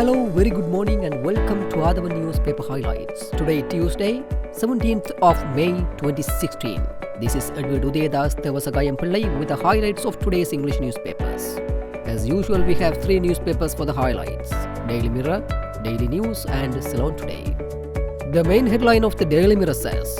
Hello, very good morning and welcome to Athavan newspaper highlights. Today, Tuesday, 17th of May 2016. This is Edward Udedas Devasagayam Pillai with the highlights of today's English newspapers. As usual, we have three newspapers for the highlights: Daily Mirror, Daily News and Ceylon Today. The main headline of the Daily Mirror says,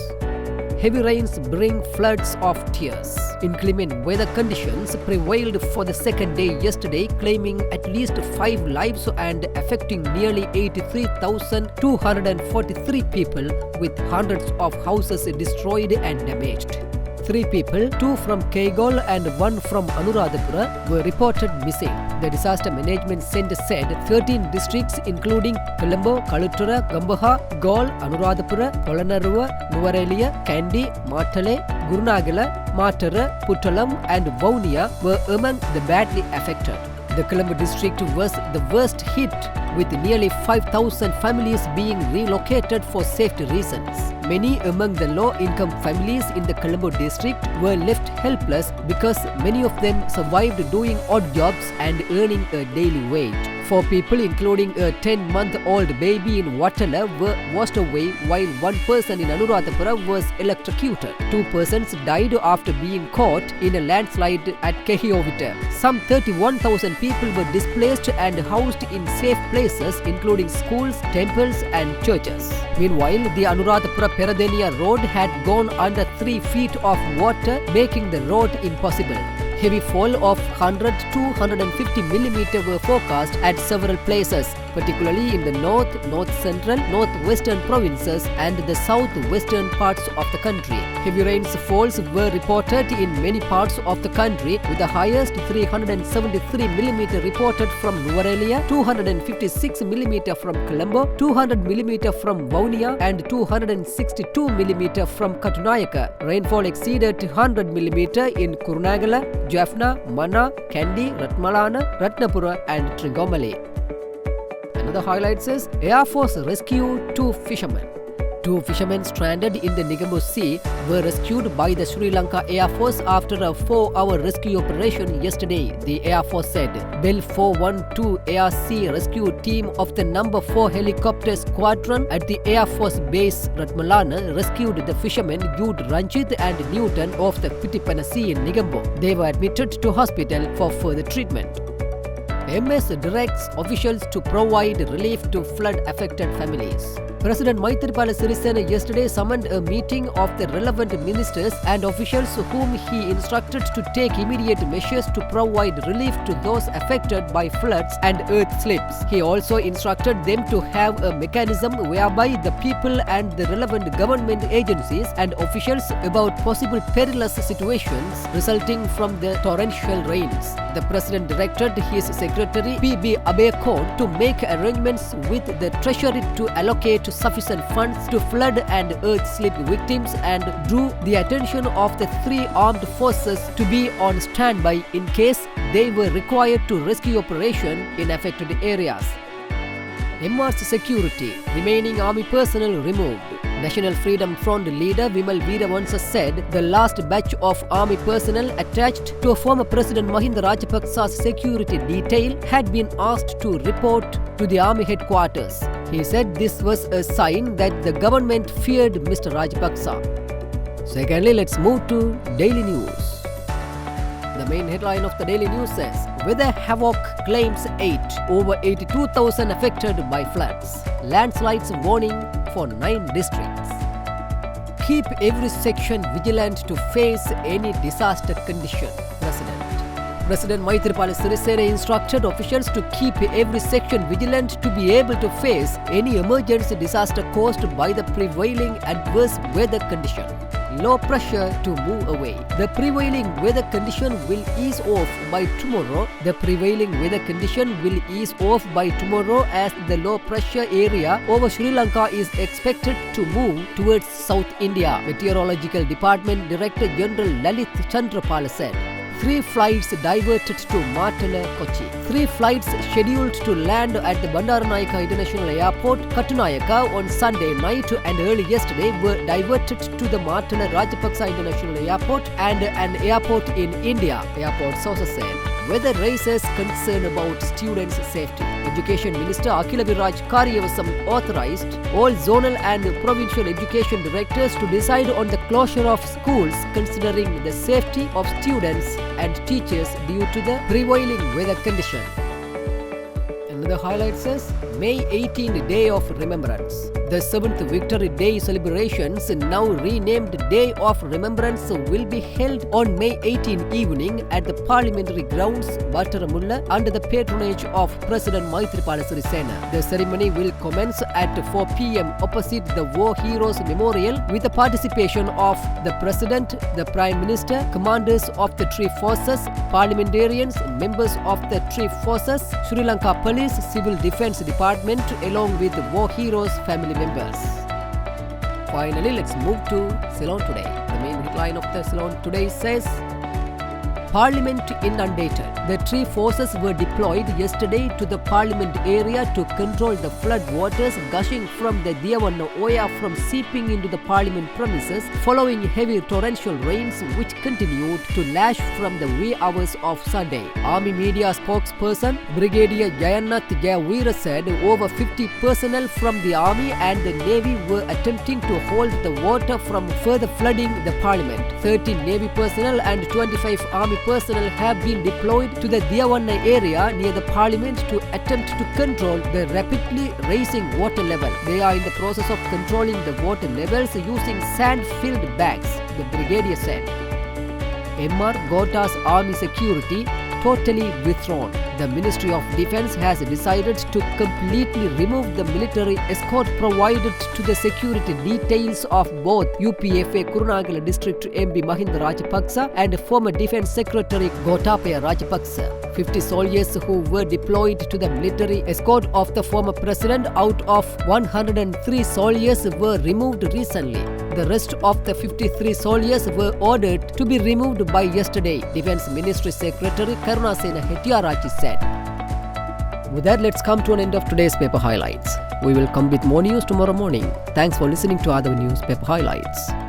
heavy rains bring floods of tears. Inclement weather conditions prevailed for the second day yesterday, claiming at least 5 lives and affecting nearly 83,243 people, with hundreds of houses destroyed and damaged. 3 people, 2 from Kegol and 1 from Anuradhapura, were reported missing. The Disaster Management Centre said 13 districts including Colombo, Kalutura, Gambaha, Galle, Anuradhapura, Polonnaruwa, Nuwara Eliya, Kandy, Matale, Gurunagala, Matara, Puttalam and Vaunia were among the badly affected. The Colombo district was the worst hit, with nearly 5,000 families being relocated for safety reasons. Many among the low-income families in the Colombo district were left helpless because many of them survived doing odd jobs and earning a daily wage. 4 people, including a 10-month-old baby in Wattala, were washed away, while 1 person in Anuradhapura was electrocuted. 2 persons died after being caught in a landslide at Kehiovita. Some 31,000 people were displaced and housed in safe places, including schools, temples and churches. Meanwhile, the Anuradhapura-Peradeniya road had gone under 3 feet of water, making the road impossible. Heavy fall of 100 to 150 mm were forecast at several places, particularly in the north, north-central, northwestern provinces and the southwestern parts of the country. Heavy rainfalls were reported in many parts of the country, with the highest 373 mm reported from Nuwara Eliya, 256 mm from Colombo, 200 mm from Vaunia and 262 mm from Katunayaka. Rainfall exceeded 100 mm in Kurunagala, Jaffna, Mana, Kandy, Ratmalana, Ratnapura and Trincomalee. Another highlight says, Air Force rescued 2 fishermen. 2 fishermen stranded in the Negombo Sea were rescued by the Sri Lanka Air Force after a 4-hour rescue operation yesterday, the Air Force said. Bell 412 Air Sea Rescue Team of the No. 4 Helicopter Squadron at the Air Force Base Ratmalana rescued the fishermen Jude Ranjit and Newton off the Pitipana Sea in Negombo. They were admitted to hospital for further treatment. MS directs officials to provide relief to flood-affected families. President Maithripala Sirisena yesterday summoned a meeting of the relevant ministers and officials whom he instructed to take immediate measures to provide relief to those affected by floods and earth slips. He also instructed them to have a mechanism whereby the people and the relevant government agencies and officials about possible perilous situations resulting from the torrential rains. The President directed his secretary P.B. Abekon to make arrangements with the Treasury to allocate sufficient funds to flood and earth slip victims and drew the attention of the 3 armed forces to be on standby in case they were required to rescue operation in affected areas. MR's security, remaining army personnel removed. National Freedom Front leader Vimal Veeravansa said the last batch of army personnel attached to former President Mahinda Rajapaksa's security detail had been asked to report to the army headquarters. He said this was a sign that the government feared Mr. Rajapaksa. Secondly, let's move to Daily News. The main headline of the Daily News says, Weather havoc claims 8. Over 82,000 affected by floods. Landslides warning for 9 districts. Keep every section vigilant to face any disaster condition, President Maithripala Sirisena instructed officials to keep every section vigilant to be able to face any emergency disaster caused by the prevailing adverse weather condition. Low pressure to move away. The prevailing weather condition will ease off by tomorrow. As the low pressure area over Sri Lanka is expected to move towards South India, Meteorological Department Director General Lalit Chandrapala said. 3 flights diverted to Matala, Kochi. 3 flights scheduled to land at the Bandaranaike International Airport, Katunayaka on Sunday night and early yesterday were diverted to the Matala Rajapaksa International Airport and an airport in India, airport sources said. Weather raises concern about students' safety. Education Minister Akhila Viraj Kariyavasam authorized all zonal and provincial education directors to decide on the closure of schools considering the safety of students and teachers due to the prevailing weather condition. Another highlight says May 18 Day of Remembrance. The 7th Victory Day celebrations, now renamed Day of Remembrance, will be held on May 18 evening at the Parliamentary Grounds, Battaramulla, under the patronage of President Maithripala Sirisena. The ceremony will commence at 4 p.m. opposite the War Heroes Memorial with the participation of the President, the Prime Minister, commanders of the three forces, parliamentarians, members of the three forces, Sri Lanka Police, Civil Defence Department, along with War Heroes family members. Finally, let's move to Ceylon Today. The main headline of the Ceylon Today says, Parliament inundated. The three forces were deployed yesterday to the Parliament area to control the flood waters gushing from the Diavanna Oya from seeping into the Parliament premises following heavy torrential rains which continued to lash from the wee hours of Sunday. Army media spokesperson Brigadier Jayannath Jayawira said over 50 personnel from the Army and the Navy were attempting to hold the water from further flooding the Parliament. 13 Navy personnel and 25 Army personnel have been deployed to the Diavanna area near the Parliament to attempt to control the rapidly rising water level. They are in the process of controlling the water levels using sand-filled bags, the brigadier said. MR Gota's army security totally withdrawn. The Ministry of Defence has decided to completely remove the military escort provided to the security details of both UPFA Kurunagala District MB Mahinda Rajapaksa and former Defence Secretary Gotabaya Rajapaksa. 50 soldiers who were deployed to the military escort of the former president out of 103 soldiers were removed recently. The rest of the 53 soldiers were ordered to be removed by yesterday, Defence Ministry Secretary Karunasena Hettiarachchi said. With that, let's come to an end of today's paper highlights. We will come with more news tomorrow morning. Thanks for listening to Athavan News Paper Highlights.